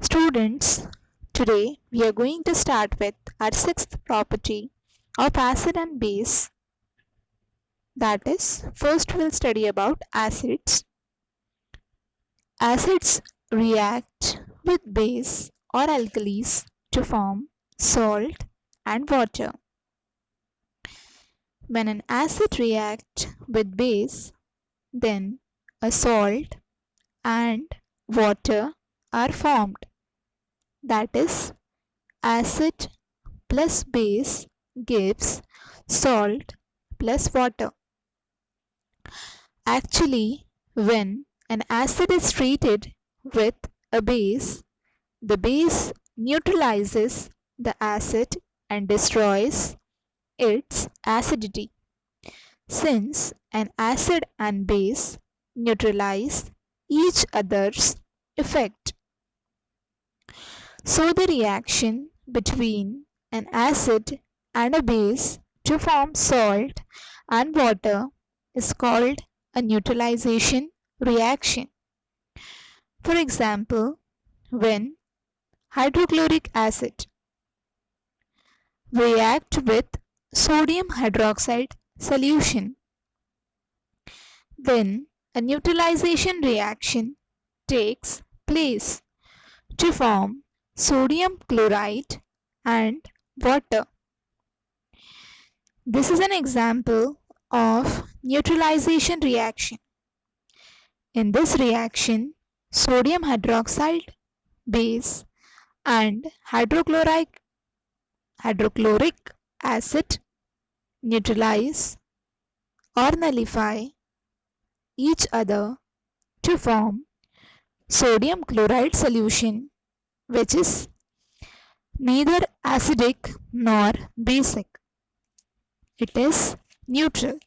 Students, today we are going to start with our sixth property of acid and base. That is, first we'll study about acids. Acids react with base or alkalis to form salt and water. When an acid reacts with base, then a salt and water are formed. That is, acid plus base gives salt plus water. Actually, when an acid is treated with a base, the base neutralizes the acid and destroys its acidity. Since an acid and base neutralize each other's effect, so the reaction between an acid and a base to form salt and water is called a neutralization reaction. For example, when hydrochloric acid react with sodium hydroxide solution, then a neutralization reaction takes place to form sodium chloride and water. This is an example of neutralization reaction. In this reaction, sodium hydroxide base and hydrochloric acid neutralize or nullify each other to form sodium chloride solution, which is neither acidic nor basic. It is neutral.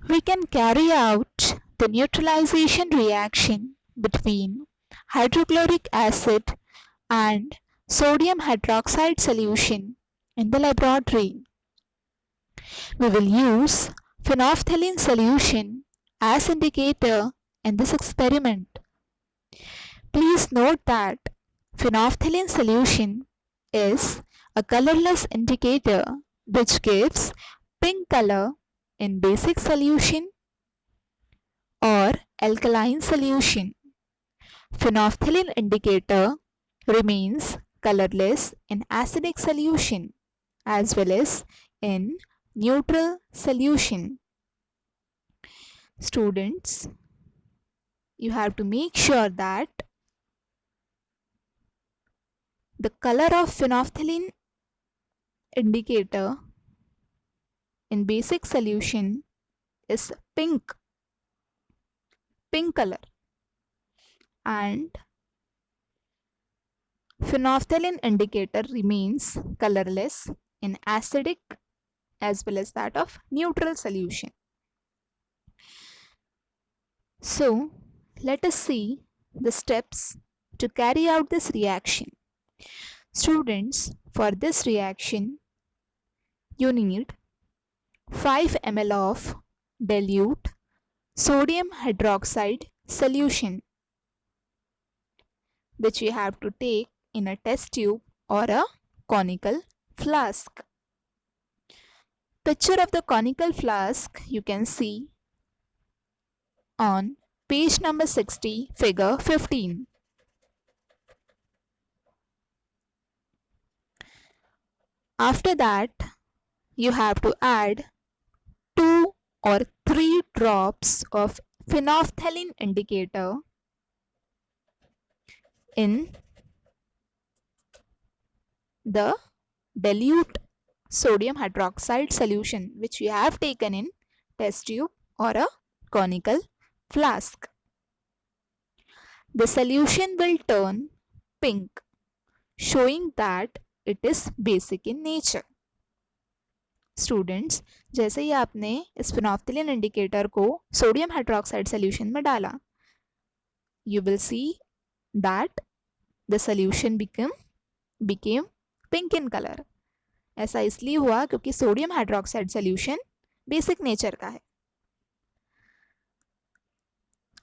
We can carry out the neutralization reaction between hydrochloric acid and sodium hydroxide solution in the laboratory. We will use phenolphthalein solution as indicator in this experiment. Please note that phenolphthalein solution is a colorless indicator which gives pink color in basic solution or alkaline solution. Phenolphthalein indicator remains colorless in acidic solution as well as in neutral solution. Students, you have to make sure that the color of phenolphthalein indicator in basic solution is pink color, and phenolphthalein indicator remains colorless in acidic as well as that of neutral solution. So, let us see the steps to carry out this reaction. Students, for this reaction, you need 5 ml of dilute sodium hydroxide solution, which we have to take in a test tube or a conical flask. Picture of the conical flask you can see on page number 60, figure 15. After that, you have to add 2 or 3 drops of phenolphthalein indicator in the dilute sodium hydroxide solution which we have taken in test tube or a conical flask. The solution will turn pink, showing that it is basic in nature. Students, जैसे ही आपने इस phenolphthalein indicator को sodium hydroxide solution में डाला, you will see that the solution became pink in color. ऐसा इसलिए हुआ क्योंकि sodium hydroxide solution basic nature का है.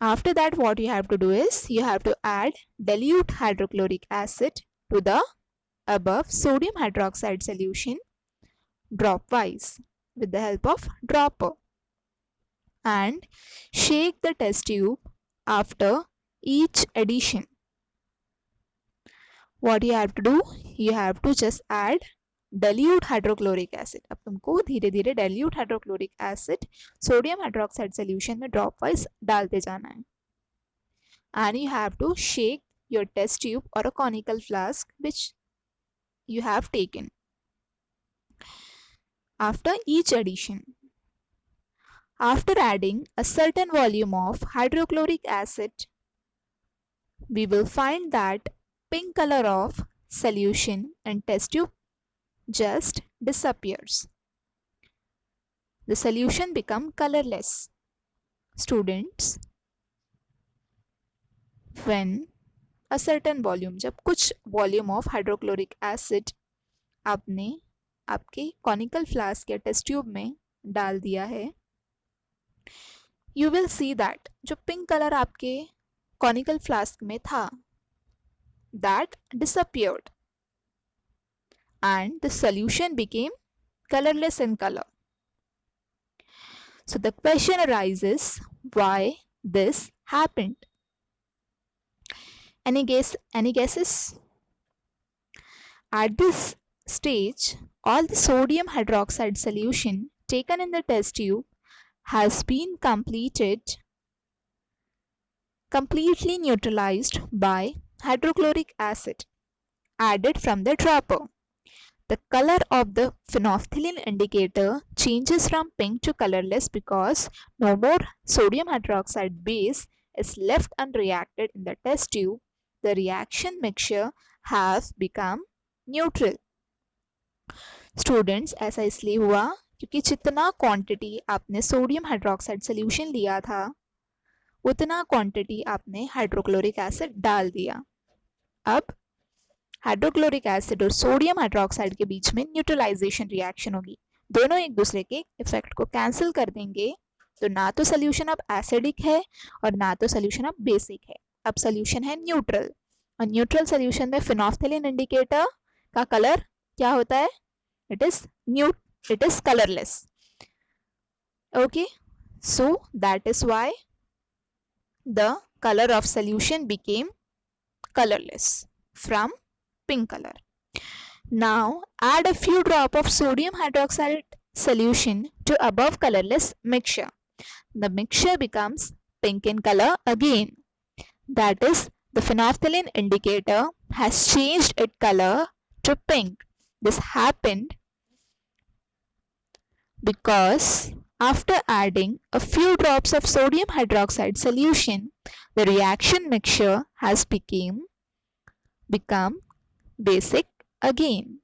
After that, what you have to do is you have to add dilute hydrochloric acid to the above sodium hydroxide solution dropwise with the help of dropper, and shake the test tube after each addition. What you have to do, you have to just add dilute hydrochloric acid. अब तुमको धीरे धीरे dilute hydrochloric acid sodium hydroxide solution में drop wise डालते जाना है. And you have to shake your test tube or a conical flask which you have taken. After each addition, after adding a certain volume of hydrochloric acid, we will find that pink color of solution in test tube just disappears. The solution become colorless. Students, when a certain volume, जब कुछ volume of hydrochloric acid आपने आपके conical flask या test tube में डाल दिया है, you will see that जो pink color आपके conical flask में था, that disappeared and the solution became colorless in color. So the question arises, why this happened? Any guesses? At this stage, all the sodium hydroxide solution taken in the test tube has been completely neutralized by hydrochloric acid added from the dropper. The color of the phenolphthalein indicator changes from pink to colorless because no more sodium hydroxide base is left unreacted in the test tube. The reaction mixture has become neutral. Students, ऐसा इसलिए हुआ क्योंकि जितना quantity आपने sodium hydroxide solution लिया था उतना quantity आपने हाइड्रोक्लोरिक एसिड डाल दिया. अब हाइड्रोक्लोरिक एसिड और सोडियम हाइड्रोक्साइड के बीच में न्यूट्रलाइजेशन रिएक्शन होगी. दोनों एक दूसरे के इफेक्ट को कैंसिल कर देंगे, तो ना तो सोल्यूशन अब एसिडिक है और ना तो सोल्यूशन अब बेसिक है. अब सोल्यूशन है न्यूट्रल, और न्यूट्रल सोल्यूशन में फिनोफ्थेलिन इंडिकेटर का कलर क्या होता है? It is colourless. Okay, so that is why the colour of solution became colorless from pink color. Now add a few drops of sodium hydroxide solution to above colorless mixture. The mixture becomes pink in color again. That is, the phenolphthalein indicator has changed its color to pink. This happened because after adding a few drops of sodium hydroxide solution, the reaction mixture has become basic again.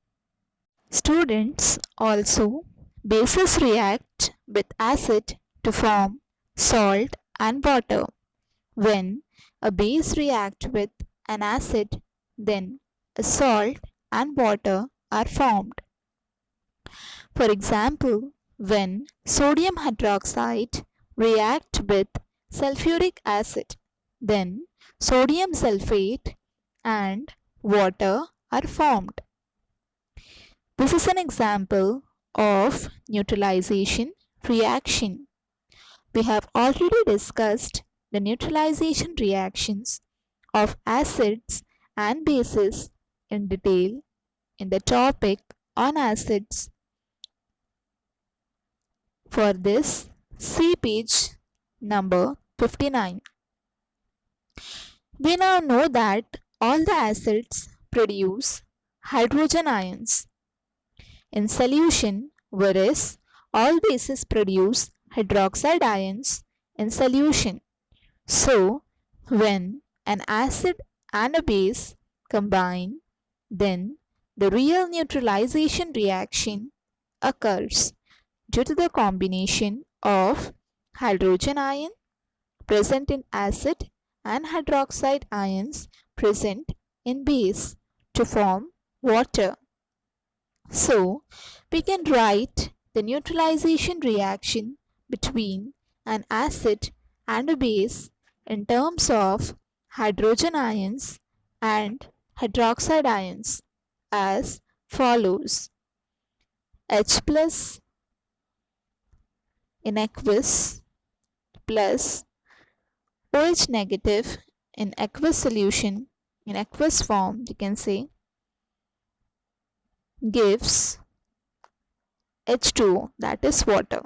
Students, also bases react with acid to form salt and water. When a base reacts with an acid, then a salt and water are formed. For example, when sodium hydroxide reacts with sulfuric acid, then sodium sulfate and water are formed. This is an example of neutralization reaction. We have already discussed the neutralization reactions of acids and bases in detail in the topic on acids. For this, see page number 59. We now know that all the acids produce hydrogen ions in solution, whereas all bases produce hydroxide ions in solution. So, when an acid and a base combine, then the real neutralization reaction occurs due to the combination of hydrogen ion present in acid and hydroxide ions present in base to form water. So, we can write the neutralization reaction between an acid and a base in terms of hydrogen ions and hydroxide ions as follows: H plus in aqueous plus OH negative in aqueous solution, in aqueous form you can say, gives H2O, that is water.